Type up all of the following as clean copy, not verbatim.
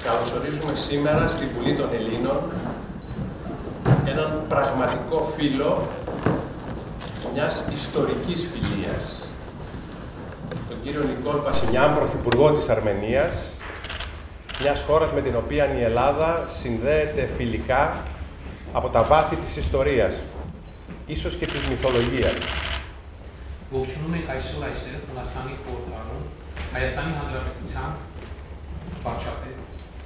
Καλωσορίζουμε σήμερα στη Βουλή των Ελλήνων έναν πραγματικό φίλο μιας ιστορικής φιλίας, τον κύριο Νικόλ Πασινιάν, Πρωθυπουργό της Αρμενίας, μιας χώρας με την οποία η Ελλάδα συνδέεται φιλικά από τα βάθη της ιστορίας, ίσως και της μυθολογίας. Ողջունում եք այսօր այստեղ Հունաստանի խորհրդարանում Հայաստանի Հանրապետության վարչապետ,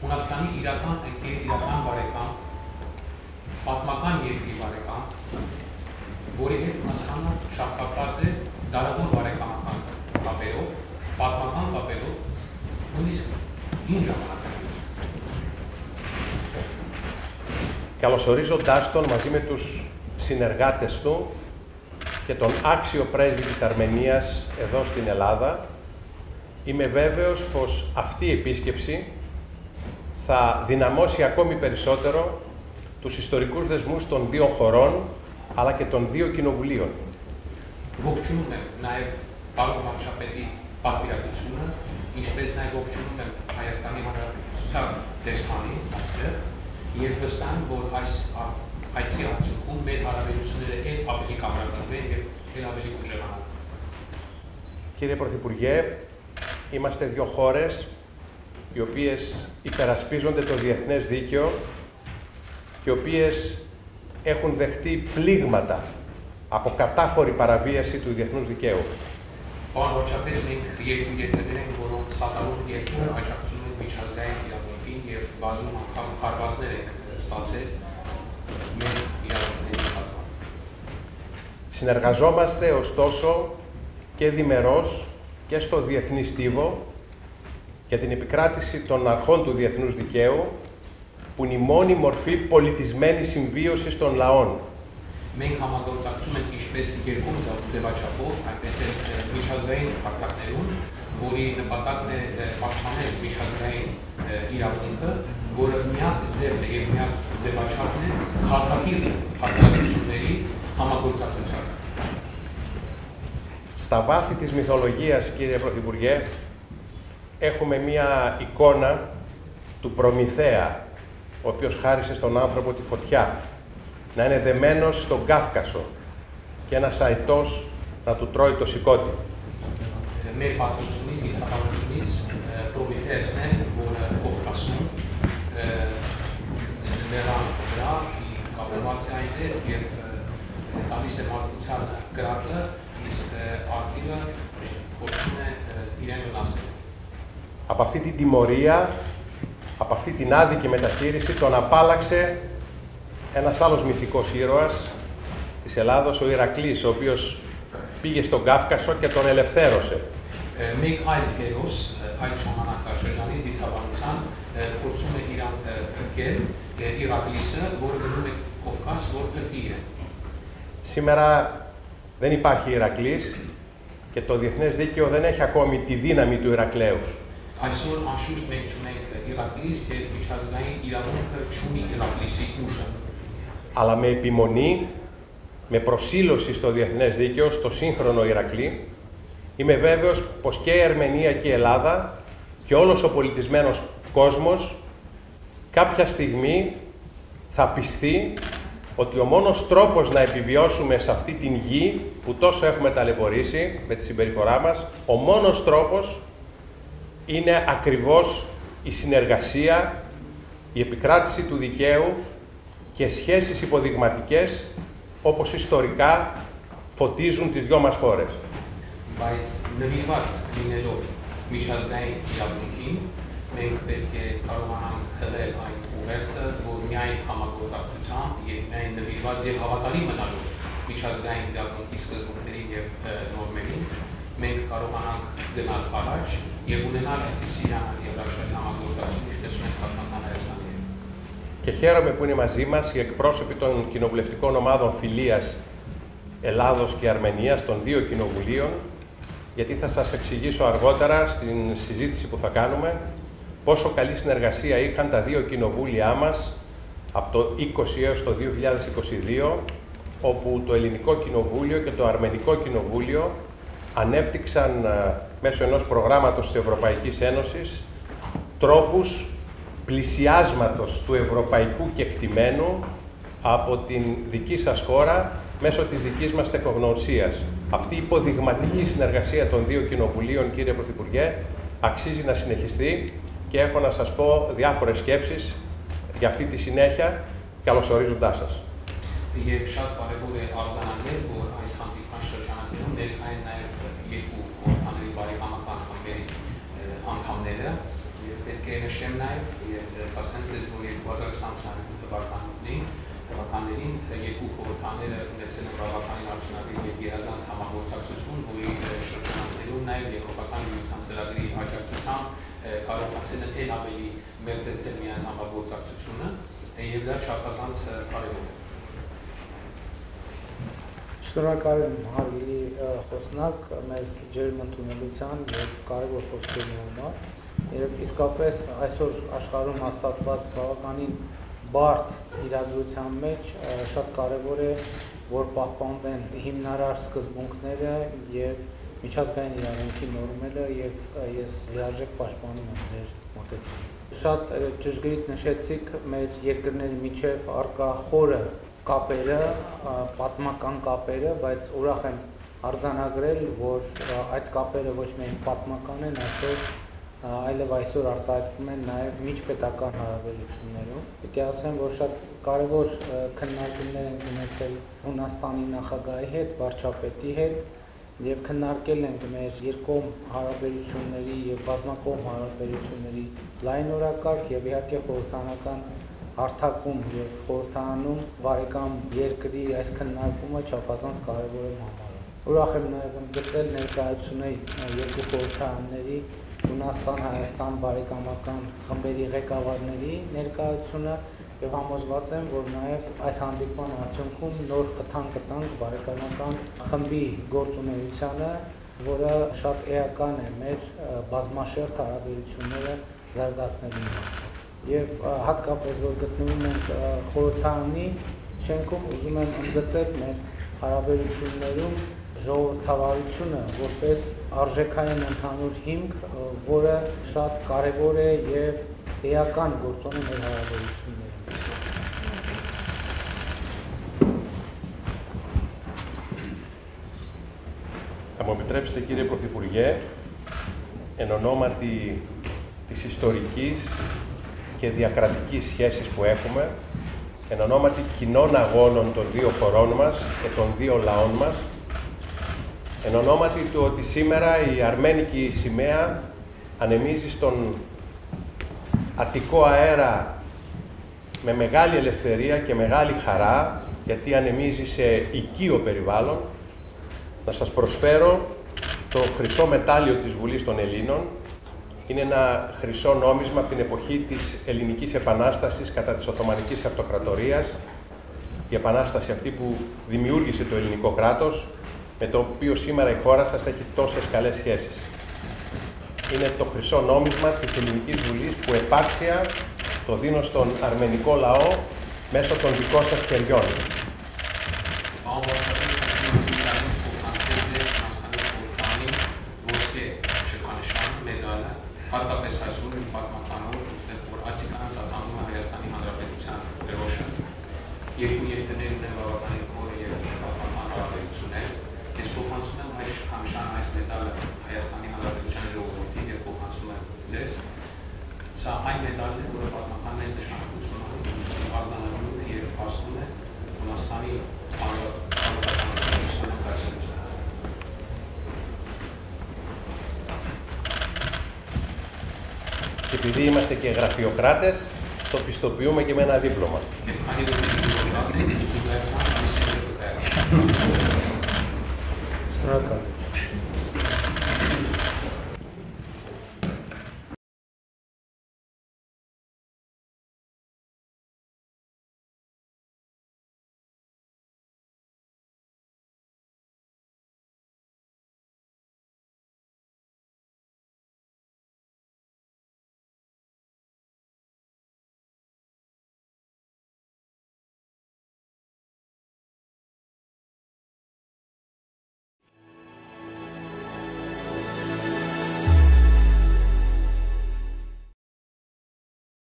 Հունաստանի իրական ընկեր, իրական բարեկամ, պատմական երկրի բարեկամ, որի հետ Հունաստանը շահկապված է դարավոր բարեկամական կապերով, պատմական կապերով, նույնիսկ հին ժամանակից. Καλωσορίζοντάς τον μαζί με τους συνεργάτες του και τον άξιο πρέσβη της Αρμενίας εδώ στην Ελλάδα, είμαι βέβαιος πως αυτή η επίσκεψη θα δυναμώσει ακόμη περισσότερο τους ιστορικούς δεσμούς των δύο χωρών, αλλά και των δύο κοινοβουλίων. Ողջունում եմ նաև Պարոն վարչապետի պատվիրակությունը, ինչպես նաև ողջունում եմ Հայաստանի Հանրապետության դեսպանին այստեղ, եւ վստահ եմ, որ այս այցի արդյունքում մեր հարաբերությունները էլ ավելի կամրապնդվեն եւ էլ ավելի ուժեղանան. Κύριε Πρωθυπουργέ, είμαστε δύο χώρες οι οποίες υπερασπίζονται το διεθνές δίκαιο και οι οποίες έχουν δεχτεί πλήγματα από κατάφορη παραβίαση του διεθνούς δικαίου. Պարոն վարչապետ, մենք երկու երկրներ ենք, որոնք սատարում եւ աջակցում են միջազգային իրավունքին եւ բազում անգամ հարվածներ են ստացել մեր իրավունքների նկատմամբ. Συνεργαζόμαστε ωστόσο και διμερώς και στο διεθνή στίβο για την επικράτηση των αρχών του διεθνούς δικαίου, που είναι η μόνη μορφή πολιτισμένης συμβίωσης των λαών. Մենք համագործակցում ենք ինչպես երկու ձևաչափով, այնպես էլ միջազգային հարթակներում, որի նպատակն է պաշտպանել միջազգային իրավունքը, որը միակ ձևն է եւ միակ ձևաչափն է քաղաքակիրթ հասարակությունների համագործակցության. Στα βάθη της μυθολογίας, κύριε Πρωθυπουργέ, έχουμε μία εικόνα του Προμηθέα, ο οποίος χάρισε στον άνθρωπο τη φωτιά, να είναι δεμένος στον Κάφκασο και ένας αητός να του τρώει το σηκώτη. Մեր պատմությունից, դիստականությունից Պրոմեթեոսն է, որը Կովկասում նրան վրա կապված է այնտեղ եւ տալիս է մարդկությանը գրատը, իսկ արծիվը փորձում է իրեն վնասել. Από αυτή την τιμωρία, από αυτή την άδικη μεταχείριση, τον απάλαξε ένας άλλος μυθικός ήρωας της Ελλάδος, ο Ηρακλής, ο οποίος πήγε στον Κάφκασο και τον ελευθέρωσε. Մեկ այլ հերոս այդ ժամանակաշրջանից դիցաբանության փորձում է իրան փրկել Ηρακλիսը, որը գնում է Կովկաս, որ փրկի իրեն. Σήμερα δεν υπάρχει Ηρακλής και το διεθνές δίκαιο δεν έχει ακόμη τη δύναμη του Ηρακλέους. Այսօր անշուշտ մենք չունենք Ηρακλիս եւ միջազգային իրավունքը չունի Ηρακλիսի ուժը. Αλλά με επιμονή, με προσήλωση στο διεθνές δίκαιο, στο σύγχρονο Ηρακλή, είμαι βέβαιος πως και η Αρμενία και η Ελλάδα και όλος ο πολιτισμένος κόσμος κάποια στιγμή θα πιστεί ότι ο μόνος τρόπος να επιβιώσουμε σε αυτή την γη που τόσο έχουμε ταλαιπωρήσει με τη συμπεριφορά μας, ο μόνος τρόπος είναι ακριβώς η συνεργασία, η επικράτηση του δικαίου και σχέσεις υποδειγματικές όπως ιστορικά φωτίζουν τις δυο μας χώρες. Բայց նվիրված լինելով միջազգային իրավունքին, մենք պետք է կարողանանք հղել այն ուղերձը, որ միայն համագործակցությամբ եւ միայն նվիրված եւ հավատալի մնալով միջազգային իրավունքի սկզբունքներին եւ նորմերին, մենք կարողանանք գնալ առաջ եւ ունենալ այնպիսի եվրաշարի համագործակցություն, ինչպես ունենք պատմական Հայաստանի հետ. Και χαίρομαι που είναι μαζί μας οι εκπρόσωποι των κοινοβουλευτικών ομάδων φιλίας Ελλάδος και Αρμενίας, των δύο κοινοβουλίων, γιατί θα σας εξηγήσω αργότερα στην συζήτηση που θα κάνουμε πόσο καλή συνεργασία είχαν τα δύο κοινοβούλια μας από το 2020 έως το 2022 όπου το Ελληνικό Κοινοβούλιο και το Αρμενικό Κοινοβούλιο ανέπτυξαν μέσω ενός προγράμματος της Ευρωπαϊκής Ένωσης τρόπους πλησιάσματος του ευρωπαϊκού κεκτημένου από την δική σας χώρα μέσω της δικής μας τεχνογνωσίας. Αυτή η υποδειγματική συνεργασία των δύο κοινοβουλίων, κύριε Πρωθυπουργέ, αξίζει να συνεχιστεί και έχω να σας πω διάφορες σκέψεις για αυτή τη συνέχεια, καλωσορίζοντάς σας. Եվ շատ կարևոր է արձանագրել, որ այս հանդիպման շրջանակներում ներկային նաև երկու խորհրդանների բարեկամական խմբերի անդամները եւ պետք է նշեմ նաև եւ ասեմ ձեզ, որ 2020 թվականներին երկու խորհրդանները ունեցել են բավականին արդյունավետ եւ գերազանց համագործակցություն, որի շրջանակներում նաև եվրոպական միության ծրագրի աջակցությամբ կարողացել են ել ավելի մեծացնել միայն համագործակցությունը եւ դա չափազանց կարևոր է։ Շնորհակալ եմ հարգելի խոսնակ մեզ ջերմ ընդունելության եւ կարևոր խոսքերի համար։ Երբ իսկապես այսօր աշխարհում հաստատված բավականին բարդ իրադրության մեջ շատ կարևոր է, որ պահպանվեն հիմնարար սկզբունքները եւ միջազգային իրավունքի նորմերը եւ ես լիարժեք պաշտպանում եմ ձեր մոտեցումը։ Շատ ճշգրիտ նշեցիք մեր երկրների միջև առկա խորը կապերը, պատմական կապերը, բայց ուրախ եմ արձանագրել, որ այդ կապերը ոչ միայն պատմական են, այլև այսօր արտահայտվում են նաև միջպետական հարաբերություններում։ Պետք է ասեմ, որ շատ կարևոր քննարկումներ են ունեցել Հունաստանի նախագահի հետ, վարչապետի հետ եւ քննարկել ենք մեր երկկողմ հարաբերությունների եւ բազմակողմ հարաբերությունների լայնորակարգ եւ իհարկե խորհրդանական հարթակում եւ խորհրդանում բարեկամ երկրի այս քննարկումը չափազանց կարևոր է համարում։ Ուրախ եմ նաեւ ընդգծել ներկայացուցիչ երկու խորհրդարանների Հունաստան, Հայաստան բարեկամական խմբերի ղեկավարների ներկայացությունը եւ համոզված եմ, որ նաեւ այս հանդիպման արդյունքում նոր խթան կտանք բարեկամական խմբի գործունեությանը, որը շատ էական է մեր բազմաշերտ հարաբերությունները զարգացնելու համար։ Եվ հատկապես որ գտնվում ենք խորհրդարանի շենքում, ուզում եմ ընդգծել մեր հարաբերություններում ժողովրդավարությունը որպես արժեքային ընդհանուր հիմք, որը շատ կարևոր է եւ էական գործոն է մեր հարաբերություններում։ Θα μου επιτρέψετε, κύριε Πρωθυπουργέ, εν ονόματι της ιστορικής και διακρατικής σχέσης που έχουμε, εν ονόματι κοινών αγώνων των δύο χωρών μας και των δύο λαών μας, εν ονόματι του ότι σήμερα η αρμένικη σημαία ανεμίζει στον Αττικό αέρα με μεγάλη ελευθερία και μεγάλη χαρά, γιατί ανεμίζει σε οικείο περιβάλλον, να σας προσφέρω το χρυσό μετάλλιο της Βουλής των Ελλήνων. Είναι ένα χρυσό νόμισμα από την εποχή της Ελληνικής Επανάστασης κατά της Οθωμανικής Αυτοκρατορίας. Η Επανάσταση αυτή που δημιούργησε το ελληνικό κράτος, με το οποίο σήμερα η χώρα σας έχει τόσες καλές σχέσεις. Είναι το χρυσό νόμισμα της Ελληνικής Βουλής που επάξια το δίνω στον αρμενικό λαό μέσω των δικών σας χεριών. Հատկապես այսօր մի պատմականով, որ Ացիկան ծածանում է Հայաստանի Հանրապետության դրոշը։ Երկու երկրներ ունեն բավականին խոր եւ պատմական հարաբերություններ։ Ես փոխանցում եմ համշան այս մեդալը Հայաստանի Հանրապետության ժողովրդին եւ փոխանցում եմ ձեզ։ Սա այն մեդալն է, որը պատմական մեծ նշանակություն ունի, արձանագրում է եւ փաստում է Հունաստանի հանրապետության ներկայացուցիչը։ Και επειδή είμαστε και γραφειοκράτες, το πιστοποιούμε και με ένα δίπλωμα. Στράκαλε.